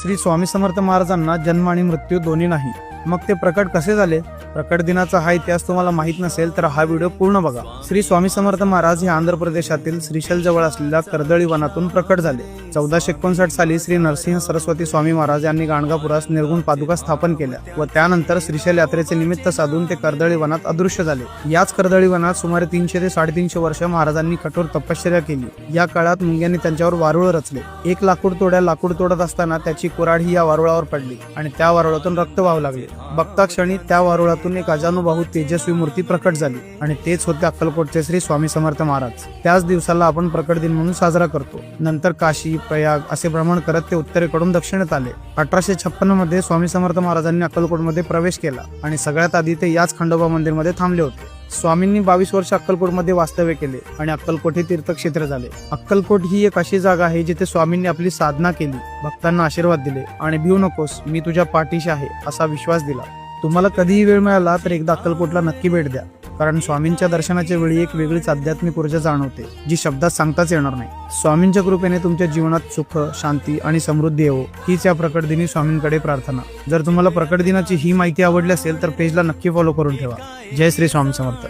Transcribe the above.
श्री स्वामी समर्थ महाराजांना जन्म आणि मृत्यू दोन्ही नाही, मग ते प्रकट कसे झाले? प्रकट दिनाचा हा इतिहास तुम्हाला माहित नसेल तर हा व्हिडिओ पूर्ण बघा. श्री स्वामी समर्थ महाराज हे आंध्र प्रदेशातील श्रीशैल जवळ असलेल्या कर्दळी वनातून प्रकट झाले. 1459 साली श्री नरसिंह सरस्वती स्वामी महाराज यांनी गाणगापुरास निर्गुण पादुका स्थापन केल्या व त्यानंतर श्रीशैल यात्रेचे निमित्त साधून ते कर्दळी वनात अदृश्य झाले. याच कर्दळी वनात सुमारे 300 ते 350 वर्ष महाराजांनी कठोर तपश्चर्या केली. या काळात मुंग्यांनी त्यांच्यावर वारुळ रचले. एक लाकूड तोडत असताना त्याची कुऱ्हाड ही या वारुळावर पडली आणि त्या वारुळातून रक्त वाहू लागले. बघता क्षणी त्या वारुळातून एक अजानुबाहू तेजस्वी मूर्ती प्रकट झाली आणि तेच होते अक्कलकोटचे श्री स्वामी समर्थ महाराज. त्याच दिवसाला आपण प्रकट दिन म्हणून साजरा करतो. नंतर काशी, प्रयाग असे भ्रमण करत ते उत्तरेकडून दक्षिणेत आले. 1856 मध्ये स्वामी समर्थ महाराजांनी अक्कलकोटमध्ये प्रवेश केला आणि सगळ्यात आधी ते याच खंडोबा मंदिरमध्ये थांबले होते. स्वामींनी 22 वर्ष अक्कलकोटमध्ये वास्तव्य केले आणि अक्कलकोट हे तीर्थक्षेत्र झाले. अक्कलकोट ही एक अशी जागा आहे जिथे स्वामींनी आपली साधना केली, भक्तांना आशीर्वाद दिले आणि भिवू नकोस, मी तुझ्या पाठीशी आहे असा विश्वास दिला. तुम्हाला कधीही वेळ मिळाला तर एकदा अक्कलकोटला नक्की भेट द्या, कारण स्वामींच्या दर्शनाच्या वेळी एक वेगळीच आध्यात्मिक ऊर्जा जाणवते जी शब्दात सांगताच येणार नाही. स्वामींच्या कृपेने तुमच्या जीवनात सुख, शांती आणि समृद्धी येवो हीच या प्रकट दिनी स्वामींकडे प्रार्थना. जर तुम्हाला प्रकट दिनाची ही माहिती आवडली असेल तर पेजला नक्की फॉलो करून ठेवा. जय श्री स्वामी समर्थ.